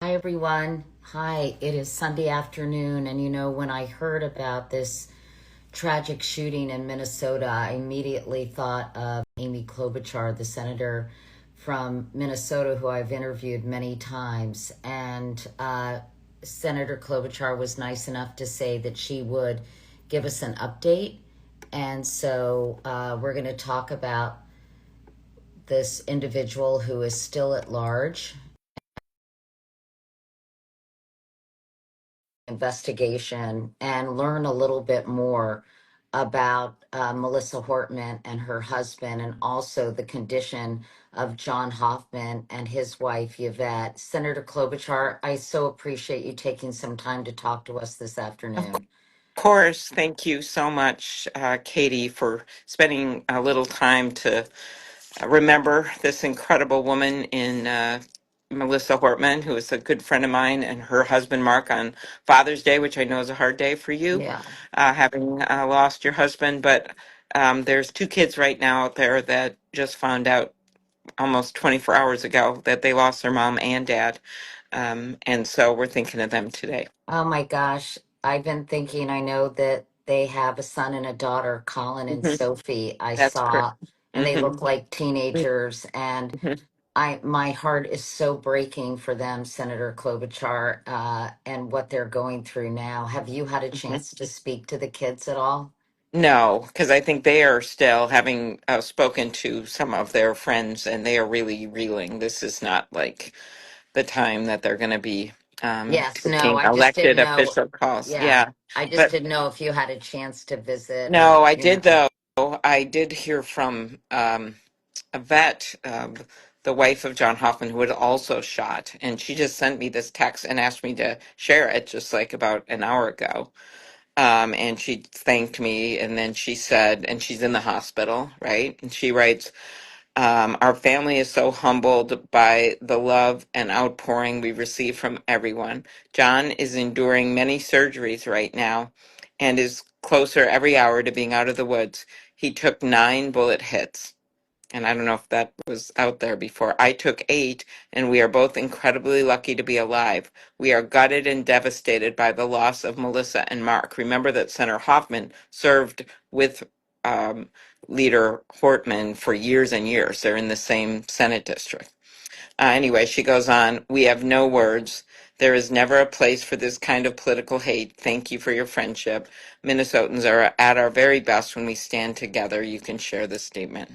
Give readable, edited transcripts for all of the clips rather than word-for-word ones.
Hi, everyone. Hi, it is Sunday afternoon. And when I heard about this tragic shooting in Minnesota, I immediately thought of Amy Klobuchar, the senator from Minnesota, who I've interviewed many times. And Senator Klobuchar was nice enough to say that she would give us an update. And so we're going to talk about this individual who is still at large investigation and learn a little bit more about Melissa Hortman and her husband, and also the condition of John Hoffman and his wife, Yvette. Senator Klobuchar, I so appreciate you taking some time to talk to us this Of afternoon. course, thank you so much, Katie, for spending a little time to remember this incredible woman in Melissa Hortman, who is a good friend of mine, and her husband, Mark, on Father's Day, which I know is a hard day for you, Yeah. having lost your husband. But there's two kids right now out there that just found out almost 24 hours ago that they lost their mom and dad. And so we're thinking of them today. Oh my gosh. I've been thinking, I know that they have a son and a daughter, Colin and Hmm. Sophie, I That's correct. saw, and they Hmm. look like teenagers. And my heart is so breaking for them, Senator Klobuchar, and what they're going through now. Have you had a chance to speak to the kids at all? No, because I think they are still having spoken to some of their friends and they are really reeling. This is not like the time that they're going to be Yes, no, taking I just didn't elected know. official calls. Yeah, Yeah. I just But didn't know if you had a chance to visit no, I or. did though. I did hear from a vet, the wife of John Hoffman, who had also shot. And she just sent me this text and asked me to share it just like about an hour ago. And she thanked me, and then she said, and she's in the hospital, right? And she writes, our family is so humbled by the love and outpouring we receive from everyone. John is enduring many surgeries right now and is closer every hour to being out of the woods. He took 9 bullet hits, and I don't know if that was out there before. I took 8, and we are both incredibly lucky to be alive. We are gutted and devastated by the loss of Melissa and Mark. Remember that Senator Hoffman served with um, Leader Hortman for years and years. They're in the same Senate district. Anyway, she goes on, we have no words. There is never a place for this kind of political hate. Thank you for your friendship. Minnesotans are at our very best when we stand together. You can share this statement.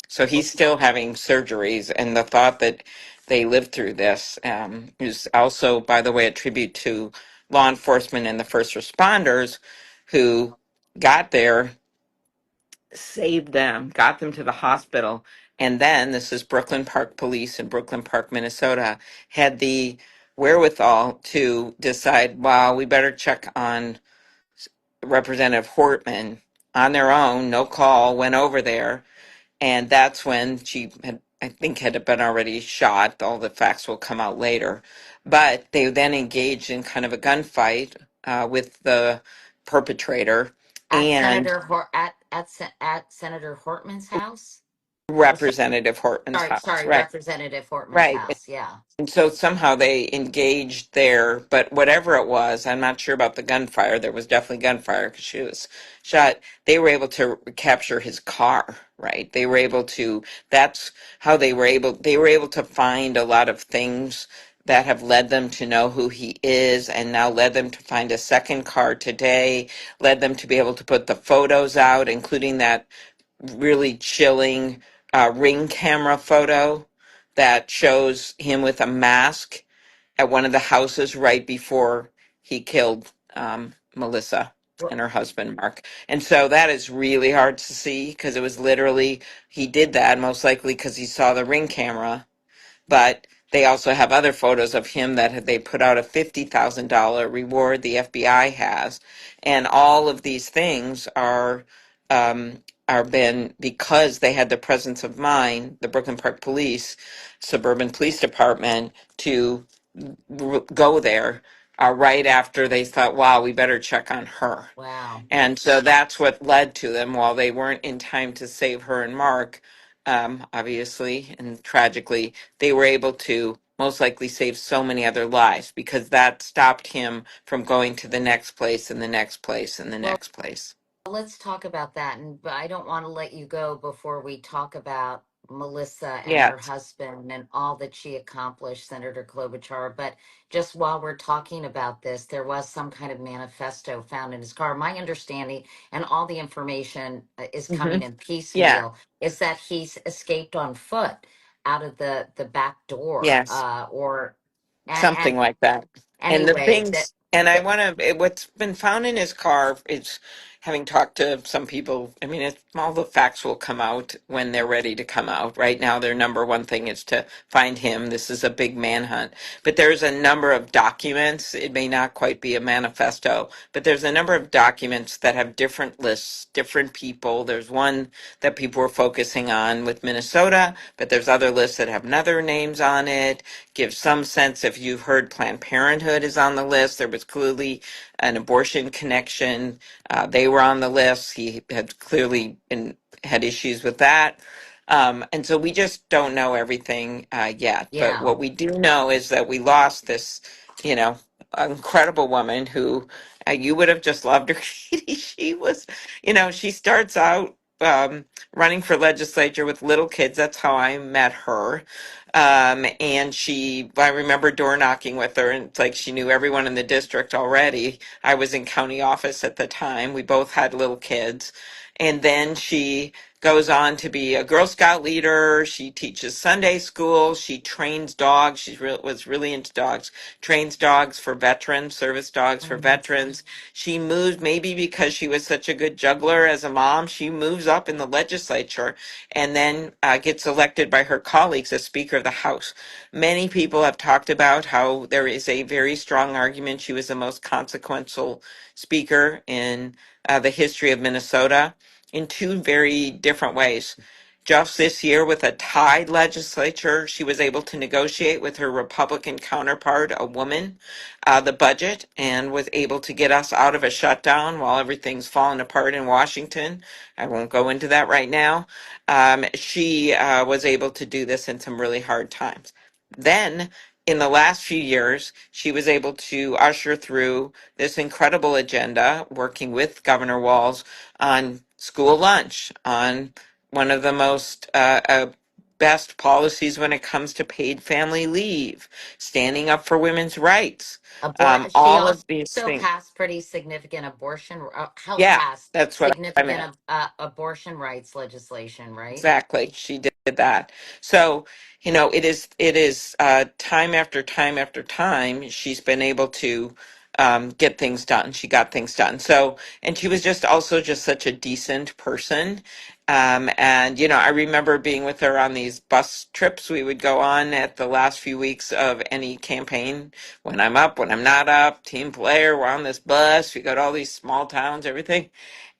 So he's still having surgeries, and the thought that they lived through this is also, by the way, a tribute to law enforcement and the first responders who got there, saved them, got them to the hospital, and then this is Brooklyn Park Police in Brooklyn Park, Minnesota, had the wherewithal to decide, wow, we better check on Representative Hortman on their own, no call, went over there, and that's when she had, I think, had been already shot. All the facts will come out later, but they then engaged in kind of a gunfight with the perpetrator At and at Senator Hortman's house? Or Representative Hortman's house. sorry, Right, Representative Hortman's right. house. Yeah. And so somehow they engaged there, but whatever it was, I'm not sure about the gunfire. There was definitely gunfire because she was shot. They were able to capture his car, right? They were able to, that's how they were able to find a lot of things that have led them to know who he is, and now led them to find a second car today, led them to be able to put the photos out, including that really chilling ring camera photo that shows him with a mask at one of the houses right before he killed Melissa and her husband, Mark. And so that is really hard to see because it was literally, he did that most likely because he saw the ring camera, but they also have other photos of him that they put out a $50,000 reward the FBI has, and all of these things are been because they had the presence of mind, the Brooklyn Park Police, Suburban Police Department, to go there right after they thought, wow, we better check on her. Wow. And so that's what led to them. While they weren't in time to save her and Mark, obviously and tragically, they were able to most likely saved so many other lives because that stopped him from going to the next place and the next place and the Well, next place. let's talk about that. And but I don't want to let you go before we talk about Melissa and her Yes. husband and all that she accomplished, Senator Klobuchar. But just while we're talking about this, there was some kind of manifesto found in his car. My understanding, and all the information is Hmm. coming in Yeah. piecemeal, is that he's escaped on foot out of the back door, Yes. or and Something like that. And the anyway, things, and I that want to, what's been found in his car is, having talked to some people, I mean, all the facts will come out when they're ready to come out. Right now, their number one thing is to find him. This is a big manhunt. But there's a number of documents. It may not quite be a manifesto, but there's a number of documents that have different lists, different people. There's one that people were focusing on with Minnesota, but there's other lists that have other names on it. Give some sense, if you've heard Planned Parenthood is on the list, there was clearly an abortion connection. They were on the list. He had clearly had issues with that. And so we just don't know everything yet. But yeah. what we do know is that we lost this, you know, incredible woman who you would have just loved her. She was, she starts out running for legislature with little kids. That's how I met her. And I remember door knocking with her, and it's like she knew everyone in the district already. I was in county office at the time. We both had little kids. And then she goes on to be a Girl Scout leader. She teaches Sunday school. She trains dogs. Was really into dogs. Trains dogs for veterans, service dogs for veterans. She moves, maybe because she was such a good juggler as a mom, she moves up in the legislature and then gets elected by her colleagues as Speaker of the House. Many people have talked about how there is a very strong argument she was the most consequential speaker in the history of Minnesota in two very different ways. Just this year, with a tied legislature, she was able to negotiate with her Republican counterpart, a woman, the budget, and was able to get us out of a shutdown while everything's falling apart in Washington. I won't go into that right now. She was able to do this in some really hard times. Then, in the last few years, she was able to usher through this incredible agenda, working with Governor Walz on school lunch, on one of the most best policies when it comes to paid family leave, standing up for women's rights, She all of these also things. passed pretty significant helped Yeah, pass that's what I significant meant. abortion rights legislation, right? Exactly. She did that. So, it is time after time after time she's been able to get things done. She got things done. So, and she was just also just such a decent person. And, I remember being with her on these bus trips we would go on at the last few weeks of any campaign. When I'm up, when I'm not up, team player, we're on this bus. We go to all these small towns, everything.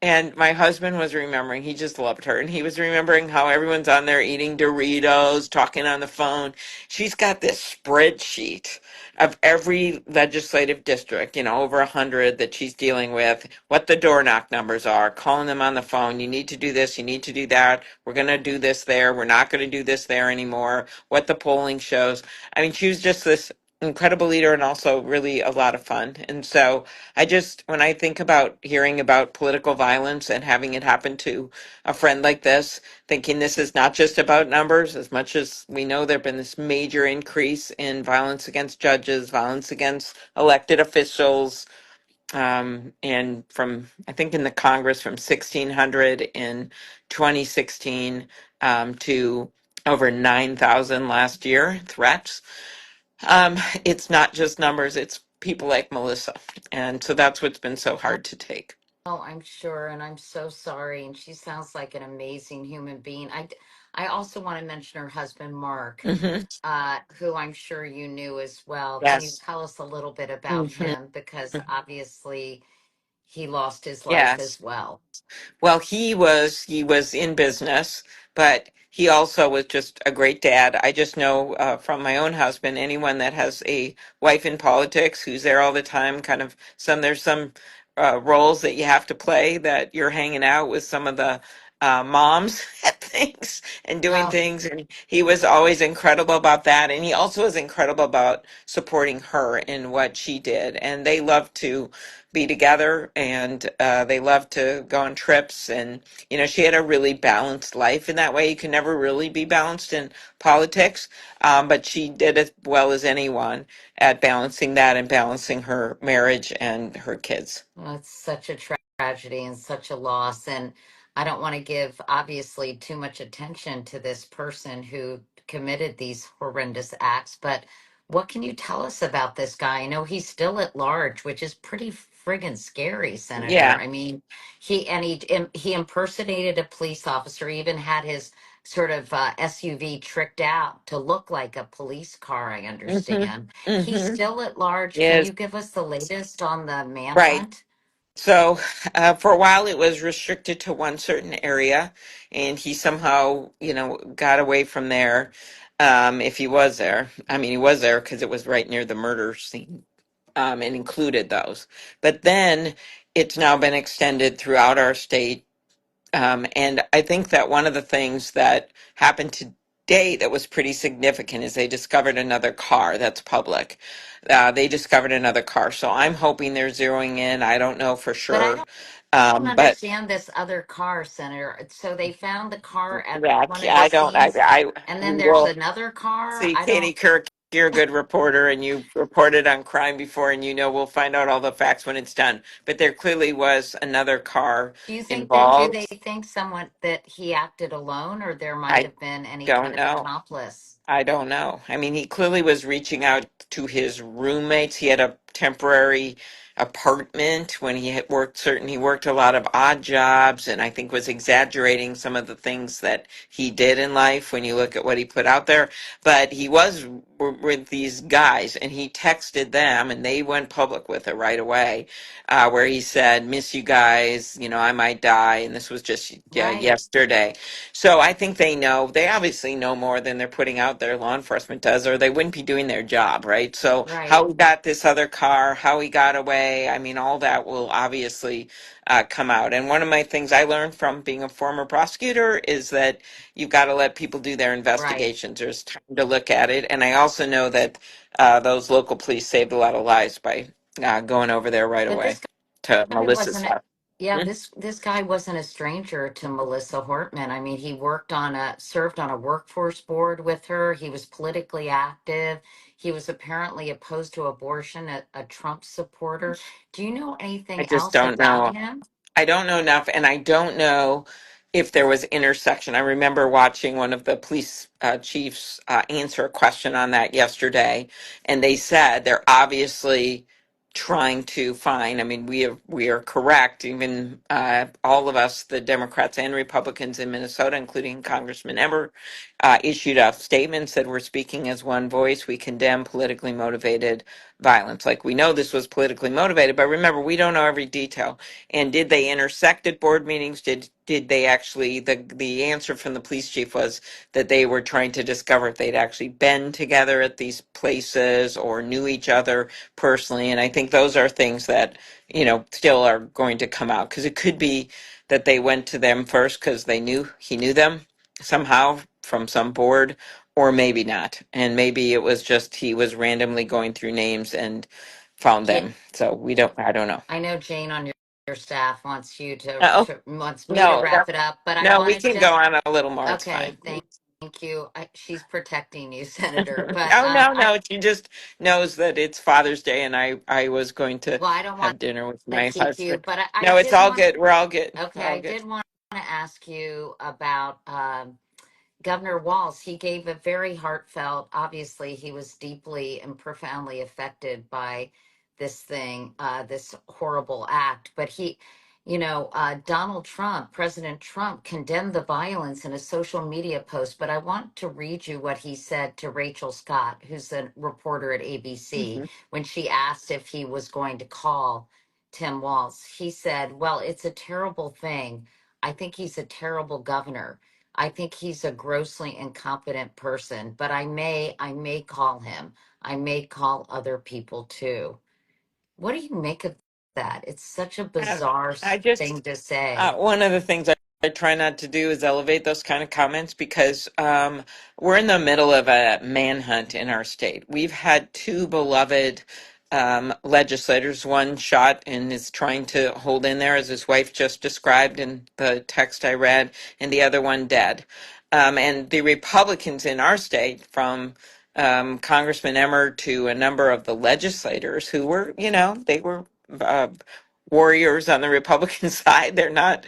And my husband was remembering, he just loved her. And he was remembering how everyone's on there eating Doritos, talking on the phone. She's got this spreadsheet of every legislative district, over 100 that she's dealing with, what the door knock numbers are, calling them on the phone. You need to do this, you need to do that. We're going to do this there. We're not going to do this there anymore. What the polling shows. I mean, she was just this incredible leader and also really a lot of fun. And so, when I think about hearing about political violence and having it happen to a friend like this, thinking this is not just about numbers, as much as we know there have been this major increase in violence against judges, violence against elected officials, and I think in the Congress from 1600 in 2016 to over 9,000 last year threats. It's not just numbers, it's people like Melissa. And so that's what's been so hard to take. Oh, I'm sure, and I'm so sorry. And she sounds like an amazing human being. I also want to mention her husband, Mark, Hmm. who I'm sure you knew as well. Can you Yes. tell us a little bit about Hmm. him? Because obviously he lost his life Yes. as well. Well, he was in business, but he also was just a great dad. I just know from my own husband, anyone that has a wife in politics who's there all the time, kind of there's some roles that you have to play that you're hanging out with some of the moms at things and doing Well, things. And he was always incredible about that. And he also was incredible about supporting her in what she did. And they love to be together, and they love to go on trips. And, she had a really balanced life in that way. You can never really be balanced in politics, but she did as well as anyone at balancing that and balancing her marriage and her kids. well, it's such a tragedy and such a loss. And I don't want to give, obviously, too much attention to this person who committed these horrendous acts. But what can you tell us about this guy? I know he's still at large, which is pretty friggin' scary, Senator. Yeah. I mean, he impersonated a police officer, even had his sort of SUV tricked out to look like a police car, I Hmm. understand. He's Hmm. still at large. Can Yes. you give us the latest on the Right. manhunt? So for a while, it was restricted to one certain area, and he somehow, got away from there. If he was there, I mean, he was there because it was right near the murder scene, and included those. But then it's now been extended throughout our state. And I think that one of the things that happened today that was pretty significant is they discovered another car that's public. They discovered another car. So I'm hoping they're zeroing in. I don't know for But I sure. don't But understand this other car, Senator. So they found the car at yeah, one of the I don't, scenes, and we then there's will another car. see. I Katie don't. Kirk, you're a good reporter and you've reported on crime before, and we'll find out all the facts when it's done. But there clearly was another car Do you think that? Do they involved. think someone that he acted alone, or there might I have been any kind don't of know. accomplice? I don't know. I mean, he clearly was reaching out to his roommates. He had a temporary apartment when he had worked he worked a lot of odd jobs, and I think was exaggerating some of the things that he did in life when you look at what he put out there. But he was with these guys, and he texted them, and they went public with it right away, where he said, "Miss you guys, I might die." And this was just, yeah, Right, yesterday. So I think they know, they obviously know more than they're putting out there, law enforcement does, or they wouldn't be doing their job, right? So how right. he got this other car, how he got away, I mean, all that will obviously come out. And one of my things I learned from being a former prosecutor is that you've got to let people do their Right. investigations. There's time to look at it. And I also know that those local police saved a lot of lives by going over there right But away this to guy Melissa's wasn't a, house. yeah, Hmm? this guy wasn't a stranger to Melissa Hortman. I mean, he served on a workforce board with her. He was politically active. He was apparently opposed to abortion, a Trump supporter. Do you know I anything just else don't about know. him? I don't know enough, and I don't know if there was intersection. I remember watching one of the police chiefs answer a question on that yesterday, and they said they're obviously trying to find. I mean, we are correct. Even all of us, the Democrats and Republicans in Minnesota, including Congressman Emmer, issued a statement said we're speaking as one voice. We condemn politically motivated violence. Like we know this was politically motivated, but remember, we don't know every detail. And did they intersect at board meetings? Did they actually, the answer from the police chief was that they were trying to discover if they'd actually been together at these places or knew each other personally. And I think those are things that, still are going to come out, because it could be that they went to them first because he knew them somehow from some board, or maybe not. And maybe it was just he was randomly going through names and found Ja- them. So I don't know. I know Jane on your staff wants you Oh, wants me to no, no, wrap it up, but I no, we wanted can to. go on a little more. It's fine. Okay, thank you. She's protecting you, Senator. But Oh, no, no. She just knows that it's Father's Day, and I was going to well, I don't want have dinner with to my keep you, husband. but I No, it's did all want. good. We're all good. We're Okay, all I good. did want to ask you about Governor Walz. He gave a very heartfelt, obviously, he was deeply and profoundly affected by this thing, this horrible act. But Donald Trump, President Trump, condemned the violence in a social media post. But I want to read you what he said to Rachel Scott, who's a reporter at ABC, Hmm. when she asked if he was going to call Tim Walz. He said, "Well, it's a terrible thing. I think he's a terrible governor. I think he's a grossly incompetent person, but I may call him. I may call other people too." What do you make of that? It's such a I, bizarre I just thing to say. one of the things I try not to do is elevate those kind of comments because we're in the middle of a manhunt in our state. We've had two beloved legislators, one shot and is trying to hold in there, as his wife just described in the text I read, and the other one dead. And the Republicans in our state, from Congressman Emmer to a number of the legislators who were, they were uh, warriors on the Republican side. They're not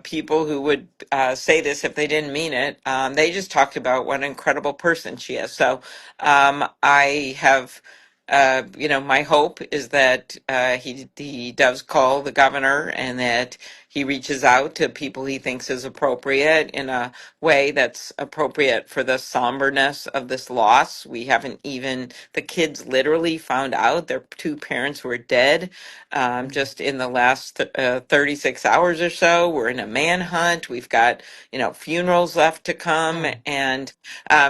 people who would say this if they didn't mean it. They just talked about what an incredible person she is. So I have, my hope is that he does call the governor and that he reaches out to people he thinks is appropriate in a way that's appropriate for the somberness of this loss. We haven't even, the kids literally found out their two parents were dead just in the last 36 hours or so. We're in a manhunt. We've got, funerals left to come. Mm. And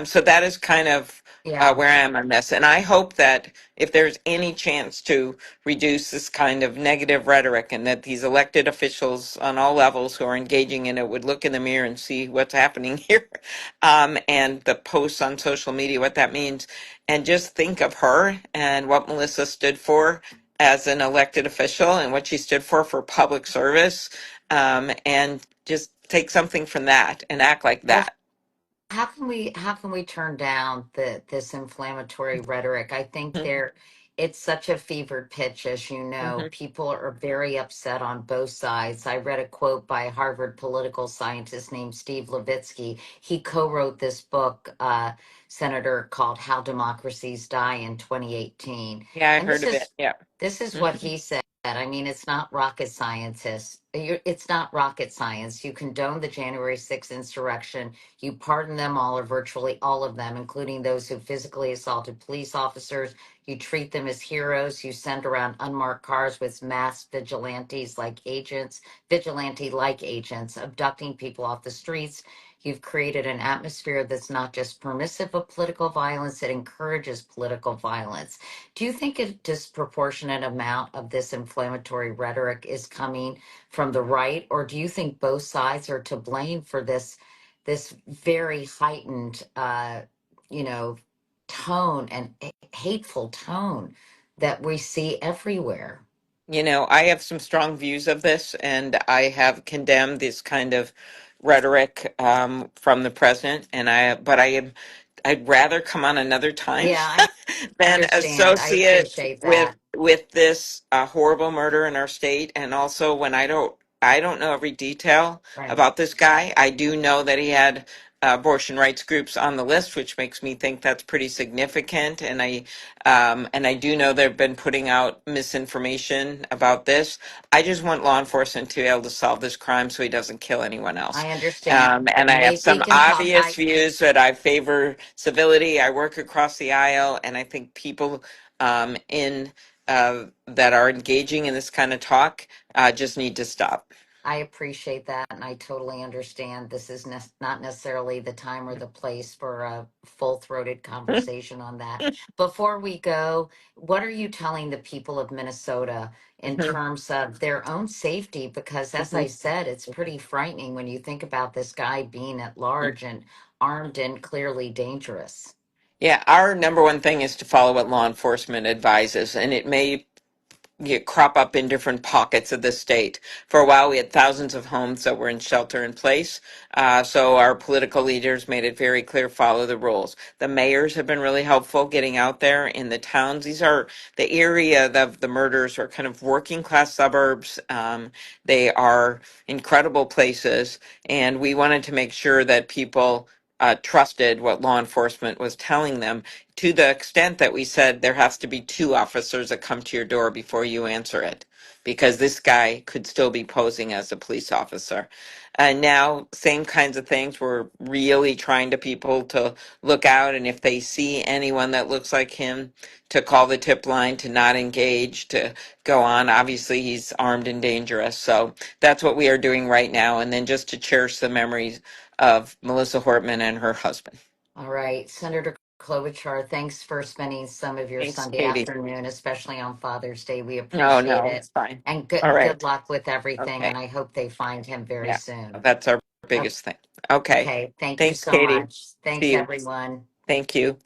so that is kind of Yeah. where I am on this. And I hope that if there's any chance to reduce this kind of negative rhetoric and that these elected officials on all levels who are engaging in it would look in the mirror and see what's happening here and the posts on social media, what that means, and just think of her and what Melissa stood for as an elected official and what she stood for public service, and just take something from that and act like Well, that. how can we turn down this inflammatory rhetoric? I think Mhm, it's such a fevered pitch, as you know. mhm. People are very upset on both sides. I read a quote by a Harvard political scientist named Steve Levitsky. He co-wrote this book, Senator, called How Democracies Die in 2018. Yeah, I And heard of it. Yeah. this is what Mhm, he said. I mean, it's not rocket scientists. It's not rocket science. You condone the January 6th insurrection. You pardon them all, or virtually all of them, including those who physically assaulted police officers. You treat them as heroes. You send around unmarked cars with masked vigilante like agents, abducting people off the streets. You've created an atmosphere that's not just permissive of political violence, it encourages political violence. Do you think a disproportionate amount of this inflammatory rhetoric is coming from the right, or do you think both sides are to blame for this very heightened, you know, tone and hateful tone that we see everywhere? I have some strong views of this, and I have condemned this kind of rhetoric from the president. I'd rather come on another time Yeah, I than understand. I associate appreciate with that. this horrible murder in our state. And also, when I don't know every detail Right. about this guy. I do know that he had abortion rights groups on the list, which makes me think that's pretty significant. And I do know they've been putting out misinformation about this. I just want law enforcement to be able to solve this crime so he doesn't kill anyone else. I understand. And I have We some can talk. obvious views that I favor civility. I work across the aisle, and I think people in that are engaging in this kind of talk just need to stop. I appreciate that, and I totally understand. This is not necessarily the time or the place for a full-throated conversation on that. Before we go, what are you telling the people of Minnesota in terms of their own safety? Because, as I said, it's pretty frightening when you think about this guy being at large and armed and clearly dangerous. Yeah, our number one thing is to follow what law enforcement advises, and it may crop up in different pockets of the state. For a while, we had thousands of homes that were in shelter in place. So our political leaders made it very clear, follow the rules. The mayors have been really helpful getting out there in the towns. These are the area of the murders are kind of working class suburbs. They are incredible places. And we wanted to make sure that people trusted what law enforcement was telling them, to the extent that we said there has to be two officers that come to your door before you answer it, because this guy could still be posing as a police officer. And now, same kinds of things. We're really trying to people to look out, and if they see anyone that looks like him, to call the tip line, to not engage, to go on. Obviously, he's armed and dangerous. So that's what we are doing right now. And then just to cherish the memories of Melissa Hortman and her husband. All right, Senator Klobuchar, thanks for spending some of your Thanks, Sunday Katie. afternoon, especially on Father's Day. We No, appreciate no, it. it's fine. And All good right. luck with everything. Okay. And I hope they find him very Yeah, soon. that's our biggest thing. Okay. Okay. Thank you Thanks, so Katie. much. See Thanks, you. everyone. Thank you.